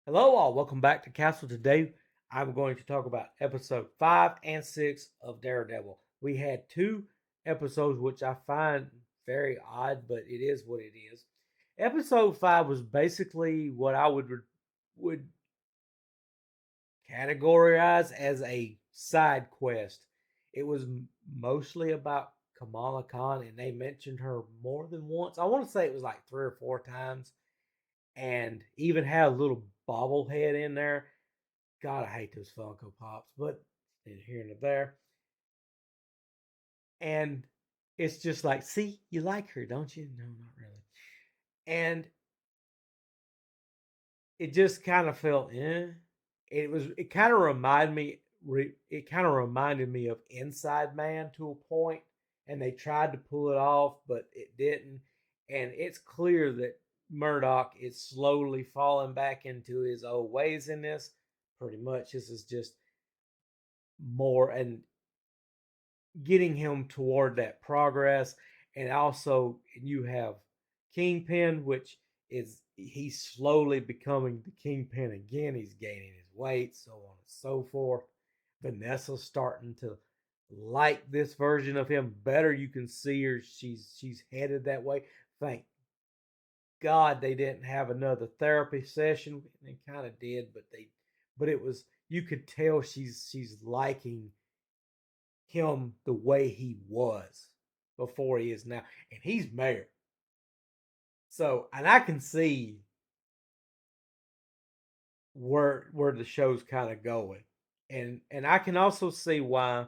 Hello, all. Welcome back to Castle. Today, I'm going to talk about episode 5 and 6 of Daredevil. We had two episodes, which I find very odd, but it is what it is. Episode 5 was basically what I would categorize as a side quest. It was mostly about Kamala Khan, and they mentioned her more than once. I want to say it was like 3 or 4 times, and even had a little bobblehead in there. God, I hate those Funko Pops, but in here and there. And it's just like, see, you like her, don't you? No, not really. And it just kind of felt, it kind of reminded me of Inside Man to a point, and they tried to pull it off, but it didn't. And it's clear that Murdoch is slowly falling back into his old ways in this. Pretty much, this is just more and getting him toward that progress. And also, you have Kingpin, which is he's slowly becoming the Kingpin again. He's gaining his weight, so on and so forth. Vanessa's starting to like this version of him better. You can see her; she's headed that way. Thank God they didn't have another therapy session. They kind of did, but it was you could tell she's liking him the way he was before he is now. And he's mayor. So, and I can see where the show's kind of going. And I can also see why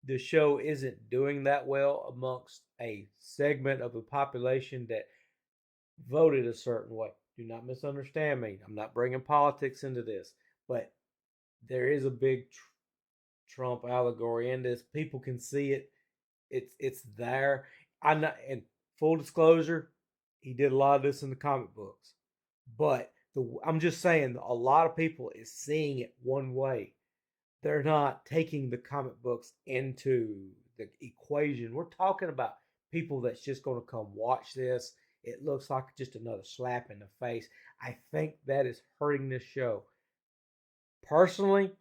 the show isn't doing that well amongst a segment of the population that voted a certain way. Do not misunderstand me. I'm not bringing politics into this, but there is a big Trump allegory in this. People can see it. It's there. I'm not. And full disclosure, he did a lot of this in the comic books, but I'm just saying a lot of people is seeing it one way. They're not taking the comic books into the equation. We're talking about people that's just going to come watch this. It looks like just another slap in the face. I think that is hurting this show. Personally,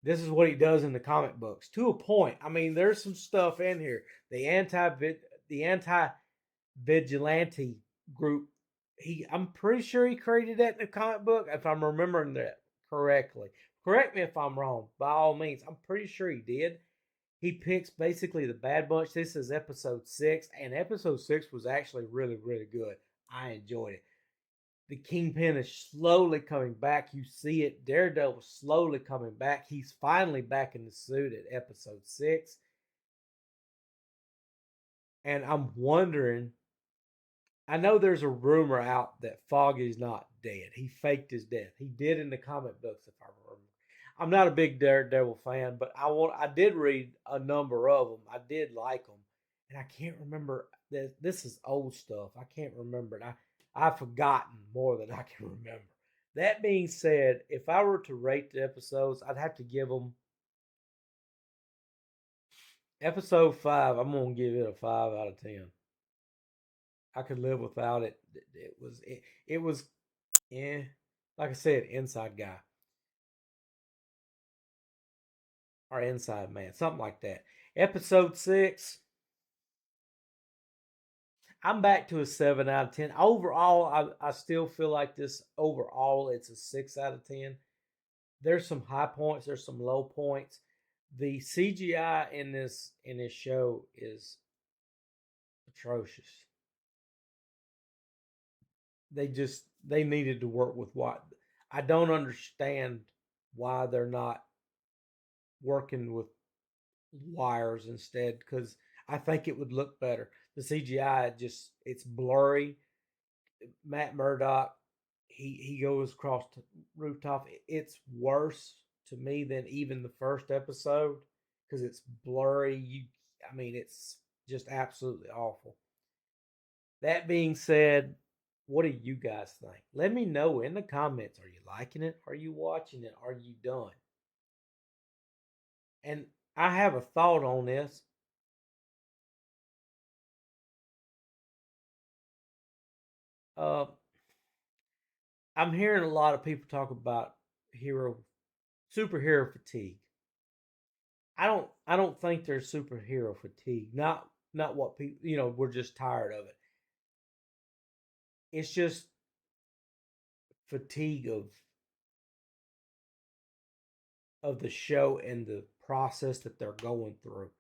this is what he does in the comic books to a point. I mean, there's some stuff in here. The anti vigilante group. I'm pretty sure he created that in the comic book, if I'm remembering that correctly. Correct me if I'm wrong. By all means, I'm pretty sure he did. He picks basically the Bad Bunch. This is episode 6, and episode 6 was actually really, really good. I enjoyed it. The Kingpin is slowly coming back. You see it. Daredevil slowly coming back. He's finally back in the suit at episode 6. And I'm wondering, I know there's a rumor out that Foggy's not dead. He faked his death. He did in the comic books, if I remember. I'm not a big Daredevil fan, but I did read a number of them. I did like them, and I can't remember. This is old stuff. I can't remember it. I've forgotten more than I can remember. That being said, if I were to rate the episodes, I'd have to give them episode 5. I'm gonna give it a 5 out of 10. I could live without it. It was like I said, inside guy or inside man, something like that. Episode 6, I'm back to a 7 out of 10. Overall, I still feel like this. Overall, it's a 6 out of 10. There's some high points. There's some low points. The CGI in this show is atrocious. They needed to work with what I don't understand why they're not working with wires instead, because I think it would look better. The CGI it's blurry. Matt Murdock, he goes across the rooftop. It's worse to me than even the first episode because it's blurry. I mean, it's just absolutely awful. That being said, what do you guys think? Let me know in the comments. Are you liking it? Are you watching it? Are you done? And I have a thought on this. Uh, I'm hearing a lot of people talk about superhero fatigue. I don't think there's superhero fatigue. Not what people, we're just tired of it. It's just fatigue of the show and the process that they're going through.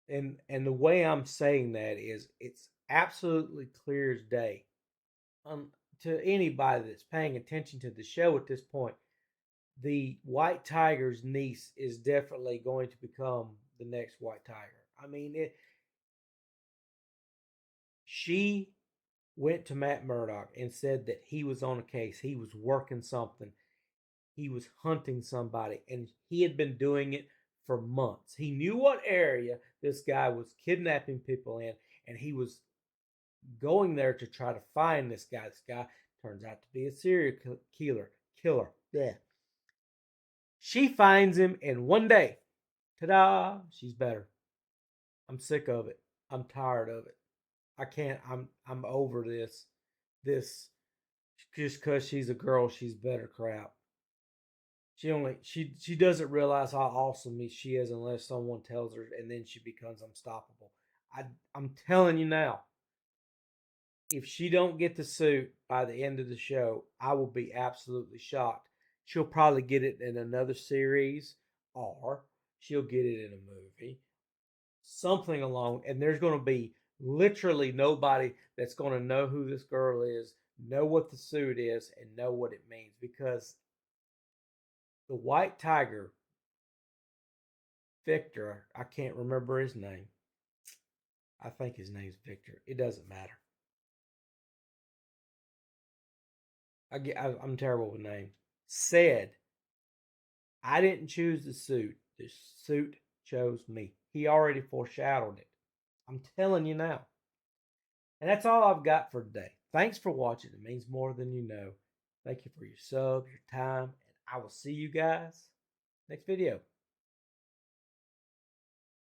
And the way I'm saying that is it's absolutely clear as day. Um, to anybody that's paying attention to the show at this point, the White Tiger's niece is definitely going to become the next White Tiger. I mean, she went to Matt Murdock and said that he was on a case, he was working something, he was hunting somebody, and he had been doing it for months. He knew what area this guy was kidnapping people in, and he was going there to try to find this guy. This guy turns out to be a serial killer. Yeah. She finds him, and one day, ta-da, she's better. I'm sick of it. I'm tired of it. I can't. I'm over this. This just because she's a girl, she's better crap. She doesn't realize how awesome she is unless someone tells her, and then she becomes unstoppable. I'm telling you now, if she don't get the suit by the end of the show, I will be absolutely shocked. She'll probably get it in another series, or she'll get it in a movie, something along. And there's going to be literally nobody that's going to know who this girl is, know what the suit is, and know what it means because the White Tiger, Victor, I can't remember his name. I think his name's Victor. It doesn't matter. I'm terrible with names. Said, I didn't choose the suit. The suit chose me. He already foreshadowed it. I'm telling you now. And that's all I've got for today. Thanks for watching. It means more than you know. Thank you for your sub, your time, and I will see you guys next video.